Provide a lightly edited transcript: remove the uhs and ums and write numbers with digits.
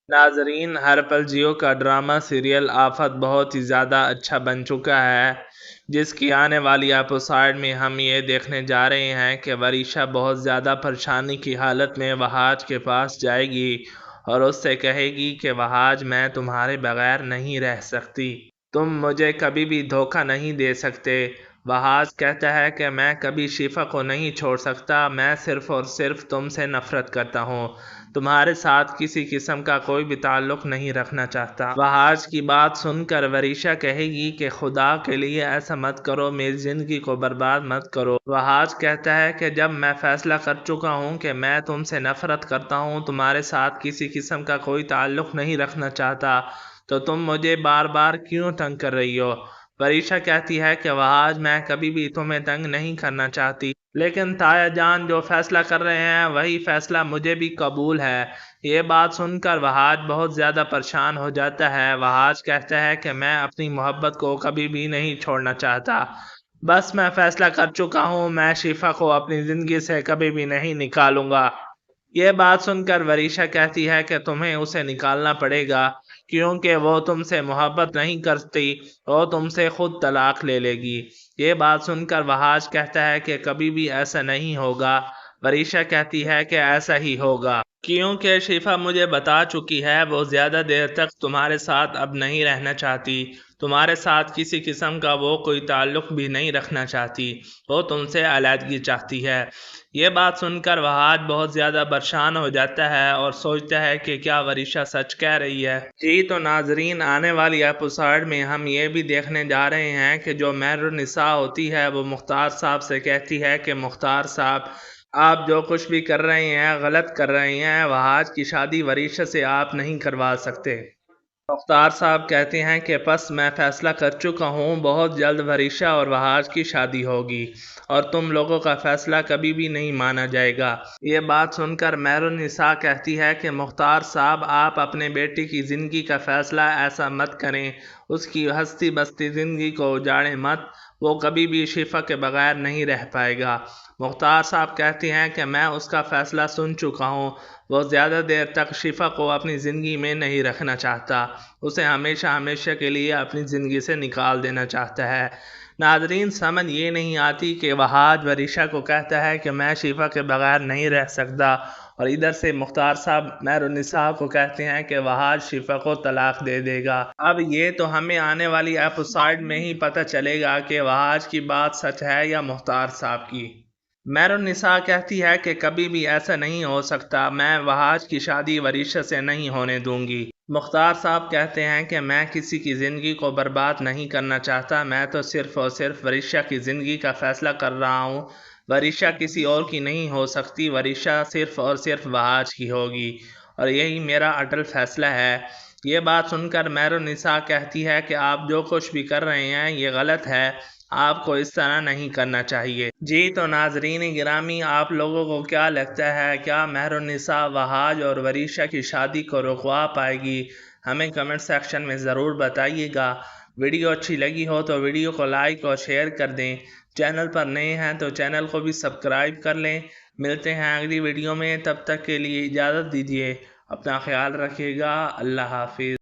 ناظرین، ہر پل جیو کا drama serial آفت بہت ہی زیادہ اچھا بن چکا ہے، جس کی آنے والی ایپیسوڈ میں ہم یہ دیکھنے جا رہے ہیں کہ وریشا بہت زیادہ پریشانی کی حالت میں وہاج کے پاس جائے گی اور اس سے کہے گی کہ وہاج، میں تمہارے بغیر نہیں رہ سکتی، تم مجھے کبھی بھی دھوکہ نہیں دے سکتے۔ وہاج کہتا ہے کہ میں کبھی شفا کو نہیں چھوڑ سکتا، میں صرف اور صرف تم سے نفرت کرتا ہوں، تمہارے ساتھ کسی قسم کا کوئی بھی تعلق نہیں رکھنا چاہتا۔ وہاج کی بات سن کر وریشا کہے گی کہ خدا کے لیے ایسا مت کرو، میری زندگی کو برباد مت کرو۔ وہاج کہتا ہے کہ جب میں فیصلہ کر چکا ہوں کہ میں تم سے نفرت کرتا ہوں، تمہارے ساتھ کسی قسم کا کوئی تعلق نہیں رکھنا چاہتا، تو تم مجھے بار بار کیوں تنگ کر رہی ہو؟ وریشا کہتی ہے کہ وہاج، میں کبھی بھی تمہیں تنگ نہیں کرنا چاہتی، لیکن تایا جان جو فیصلہ کر رہے ہیں وہی فیصلہ مجھے بھی قبول ہے۔ یہ بات سن کر وہاج بہت زیادہ پریشان ہو جاتا ہے۔ وہاج کہتا ہے کہ میں اپنی محبت کو کبھی بھی نہیں چھوڑنا چاہتا، بس میں فیصلہ کر چکا ہوں، میں شفا کو اپنی زندگی سے کبھی بھی نہیں نکالوں گا۔ یہ بات سن کر وریشا کہتی ہے کہ تمہیں اسے نکالنا پڑے گا، کیونکہ وہ تم سے محبت نہیں کرتی، وہ تم سے خود طلاق لے لے گی۔ یہ بات سن کر وہاج کہتا ہے کہ کبھی بھی ایسا نہیں ہوگا۔ وریشا کہتی ہے کہ ایسا ہی ہوگا، کیونکہ شفا مجھے بتا چکی ہے وہ زیادہ دیر تک تمہارے ساتھ اب نہیں رہنا چاہتی، تمہارے ساتھ کسی قسم کا وہ کوئی تعلق بھی نہیں رکھنا چاہتی، وہ تم سے علیحدگی چاہتی ہے۔ یہ بات سن کر وہاج بہت زیادہ پریشان ہو جاتا ہے اور سوچتا ہے کہ کیا وریشا سچ کہہ رہی ہے؟ جی تو ناظرین، آنے والی ایپیسوڈ میں ہم یہ بھی دیکھنے جا رہے ہیں کہ جو مہرالنساء ہوتی ہے وہ مختار صاحب سے کہتی ہے کہ مختار صاحب، آپ جو کچھ بھی کر رہے ہیں غلط کر رہے ہیں، وہاج کی شادی وریشا سے آپ نہیں کروا سکتے۔ مختار صاحب کہتے ہیں کہ پس میں فیصلہ کر چکا ہوں، بہت جلد وریشا اور وہاج کی شادی ہوگی اور تم لوگوں کا فیصلہ کبھی بھی نہیں مانا جائے گا۔ یہ بات سن کر مہرالنساء کہتی ہے کہ مختار صاحب، آپ اپنے بیٹے کی زندگی کا فیصلہ ایسا مت کریں، اس کی ہستی بستی زندگی کو اجاڑیں مت، وہ کبھی بھی شفا کے بغیر نہیں رہ پائے گا۔ مختار صاحب کہتے ہیں کہ میں اس کا فیصلہ سن چکا ہوں، وہ زیادہ دیر تک شفا کو اپنی زندگی میں نہیں رکھنا چاہتا، اسے ہمیشہ ہمیشہ کے لیے اپنی زندگی سے نکال دینا چاہتا ہے۔ ناظرین، سمجھ یہ نہیں آتی کہ وہاج وریشا کو کہتا ہے کہ میں شفا کے بغیر نہیں رہ سکتا، اور ادھر سے مختار صاحب مہرالنساء کو کہتے ہیں کہ وہاج شفا کو طلاق دے دے گا۔ اب یہ تو ہمیں آنے والی ایپیسوڈ میں ہی پتہ چلے گا کہ وہاج کی بات سچ ہے یا مختار صاحب کی۔ مہرالنساء کہتی ہے کہ کبھی بھی ایسا نہیں ہو سکتا، میں وہاج کی شادی وریشا سے نہیں ہونے دوں گی۔ مختار صاحب کہتے ہیں کہ میں کسی کی زندگی کو برباد نہیں کرنا چاہتا، میں تو صرف اور صرف وریشا کی زندگی کا فیصلہ کر رہا ہوں، وریشا کسی اور کی نہیں ہو سکتی، وریشا صرف اور صرف وہاج کی ہوگی، اور یہی میرا اٹل فیصلہ ہے۔ یہ بات سن کر مہرالنساء کہتی ہے کہ آپ جو کچھ بھی کر رہے ہیں یہ غلط ہے، آپ کو اس طرح نہیں کرنا چاہیے۔ جی تو ناظرین گرامی، آپ لوگوں کو کیا لگتا ہے، کیا مہرالنساء وہاج اور وریشا کی شادی کو رکوا پائے گی؟ ہمیں کمنٹ سیکشن میں ضرور بتائیے گا۔ ویڈیو اچھی لگی ہو تو ویڈیو کو لائک اور شیئر کر دیں، چینل پر نئے ہیں تو چینل کو بھی سبسکرائب کر لیں۔ ملتے ہیں اگلی ویڈیو میں، تب تک کے لیے اجازت دیجیے، اپنا خیال رکھیے گا، اللہ حافظ۔